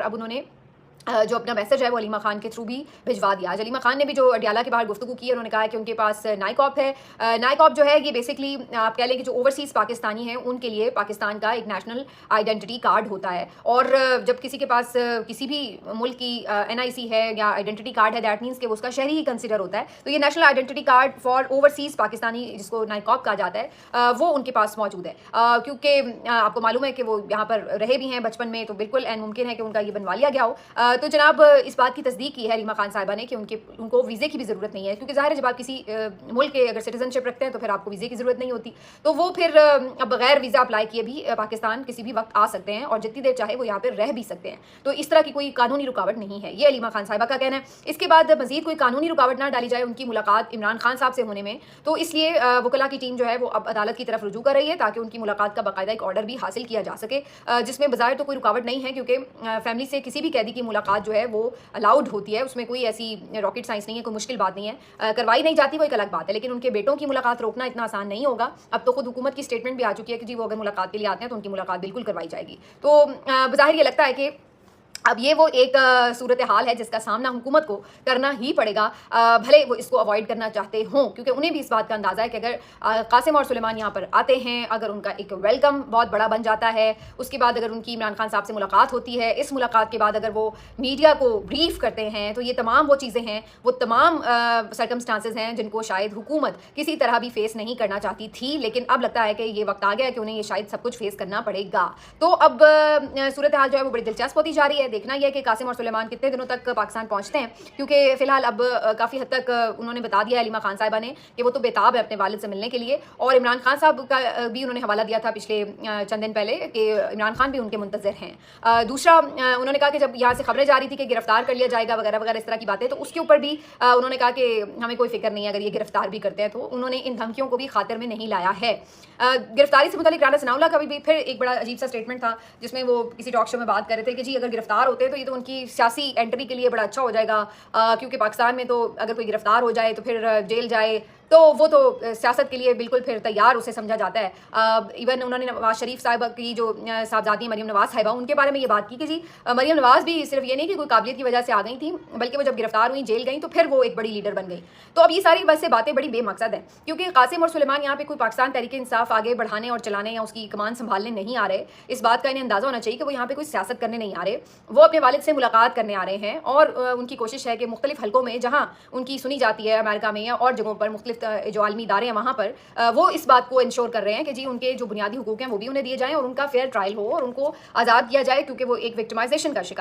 اب انہوں نے جو اپنا میسج ہے وہ علیمہ خان کے تھرو بھی بھجوا دیا. آج علیمہ خان نے بھی جو اڈیالہ کے باہر گفتگو کی ہے، انہوں نے کہا ہے کہ ان کے پاس نائکاپ ہے. نائکاپ جو ہے یہ بیسکلی آپ کہہ لیں کہ جو اوورسیز پاکستانی ہیں ان کے لیے پاکستان کا ایک نیشنل آئیڈینٹی کارڈ ہوتا ہے. اور جب کسی کے پاس کسی بھی ملک کی NIC ہے یا آئیڈینٹی کارڈ ہے، دیٹ مینس کہ وہ اس کا شہری ہی کنسیڈر ہوتا ہے. تو یہ national identity card for overseas Pakistani, جس کو نائکاپ کہا جاتا ہے، وہ ان کے پاس موجود ہے. کیونکہ آپ کو معلوم ہے کہ وہ یہاں پر رہے بھی ہیں بچپن میں، تو بالکل ممکن ہے کہ ان کا یہ بنوا لیا گیا ہو. تو جناب اس بات کی تصدیق کی ہے علیمہ خان صاحبہ نے کہ ان کو ویزے کی بھی ضرورت نہیں ہے، کیونکہ ظاہر ہے جب آپ کسی ملک کے اگر سٹیزن شپ رکھتے ہیں تو پھر آپ کو ویزے کی ضرورت نہیں ہوتی. تو وہ پھر اب بغیر ویزا اپلائی کیے بھی پاکستان کسی بھی وقت آ سکتے ہیں اور جتنی دیر چاہے وہ یہاں پہ رہ بھی سکتے ہیں. تو اس طرح کی کوئی قانونی رکاوٹ نہیں ہے، یہ علیمہ خان صاحبہ کا کہنا ہے. اس کے بعد مزید کوئی قانونی رکاوٹ نہ ڈالی جائے ان کی ملاقات عمران خان صاحب سے ہونے میں، تو اس لیے وکلاء کی ٹیم جو ہے وہ اب عدالت کی طرف رجوع کر رہی ہے تاکہ ان کی ملاقات کا باقاعدہ ایک آرڈر بھی حاصل کیا جا سکے، جس میں بظاہر تو کوئی رکاوٹ نہیں ہے، کیونکہ فیملی سے کسی بھی قیدی کی ملاقات جو ہے وہ الاؤڈ ہوتی ہے. اس میں کوئی ایسی راکٹ سائنس نہیں ہے، کوئی مشکل بات نہیں ہے. کروائی نہیں جاتی وہ ایک الگ بات ہے، لیکن ان کے بیٹوں کی ملاقات روکنا اتنا آسان نہیں ہوگا. اب تو خود حکومت کی اسٹیٹمنٹ بھی آ چکی ہے کہ جی وہ اگر ملاقات کے لیے آتے ہیں تو ان کی ملاقات بالکل کروائی جائے گی. تو بظاہر یہ لگتا ہے کہ اب یہ وہ ایک صورتحال ہے جس کا سامنا حکومت کو کرنا ہی پڑے گا، بھلے وہ اس کو اوائڈ کرنا چاہتے ہوں، کیونکہ انہیں بھی اس بات کا اندازہ ہے کہ اگر قاسم اور سلیمان یہاں پر آتے ہیں، اگر ان کا ایک ویلکم بہت بڑا بن جاتا ہے، اس کے بعد اگر ان کی عمران خان صاحب سے ملاقات ہوتی ہے، اس ملاقات کے بعد اگر وہ میڈیا کو بریف کرتے ہیں، تو یہ تمام وہ چیزیں ہیں، وہ تمام سرکمسٹانسز ہیں جن کو شاید حکومت کسی طرح بھی فیس نہیں کرنا چاہتی تھی، لیکن اب لگتا ہے کہ یہ وقت آ گیا کہ انہیں یہ شاید سب کچھ فیس کرنا پڑے گا. تو اب صورتحال جو ہے وہ بڑی دلچسپ ہوتی جا رہی ہے. دیکھنا یہ ہے کہ قاسم اور سلیمان کتنے دنوں تک پاکستان پہنچتے ہیں، کیونکہ فی الحال اب کافی حد تک انہوں نے بتا دیا علیمہ خان صاحبہ نے کہ وہ تو بےتاب ہے اپنے والد سے ملنے کے لیے. اور عمران خان صاحب کا بھی انہوں نے حوالہ دیا تھا پچھلے چند دن پہلے کہ عمران خان بھی ان کے منتظر ہیں. دوسرا انہوں نے کہا کہ جب یہاں سے خبریں جاری تھی کہ گرفتار کر لیا جائے گا وغیرہ وغیرہ اس طرح کی باتیں، تو اس کے اوپر بھی انہوں نے کہا کہ ہمیں کوئی فکر نہیں ہے اگر یہ گرفتار بھی کرتے ہیں. تو انہوں نے ان دھمکیوں کو بھی خاطر میں نہیں لایا ہے. گرفتاری سے متعلق رانا ثناء اللہ کا بھی پھر ایک بڑا عجیب سا اسٹیٹمنٹ تھا، جس میں وہ کسی ٹاک شو میں بات کر رہے تھے کہ جی اگر گرفتار ہوتے تو یہ تو ان کی سیاسی انٹری کے لیے بڑا اچھا ہو جائے گا، کیونکہ پاکستان میں تو اگر کوئی گرفتار ہو جائے تو پھر جیل جائے تو وہ تو سیاست کے لیے بالکل پھر تیار اسے سمجھا جاتا ہے. ایون انہوں نے نواز شریف صاحبہ کی جو صاحبزادی مریم نواز صاحبہ، ان کے بارے میں یہ بات کی کہ جی مریم نواز بھی صرف یہ نہیں کہ کوئی قابلیت کی وجہ سے آ گئی تھیں، بلکہ وہ جب گرفتار ہوئیں جیل گئیں تو پھر وہ ایک بڑی لیڈر بن گئی. تو اب یہ ساری ویسے باتیں بڑی بے مقصد ہیں، کیونکہ قاسم اور سلیمان یہاں پہ کوئی پاکستان تحریک انصاف آگے بڑھانے اور چلانے یا اس کی کمان سنبھالنے نہیں آ رہے. اس بات کا انہیں اندازہ ہونا چاہیے کہ وہ یہاں پہ کوئی سیاست کرنے نہیں آ رہے، وہ اپنے والد سے ملاقات کرنے آ رہے ہیں. اور ان کی کوشش ہے کہ مختلف حلقوں میں جہاں ان کی سنی جاتی ہے، امریکہ میں یا اور جگہوں پر، مختلف جو عالمی ادارے ہیں وہاں پر، وہ اس بات کو انشور کر رہے ہیں کہ جی ان کے جو بنیادی حقوق ہیں وہ بھی انہیں دیے جائیں اور ان کا فیئر ٹرائل ہو اور ان کو آزاد کیا جائے، کیونکہ وہ ایک وکٹمائزیشن کا شکار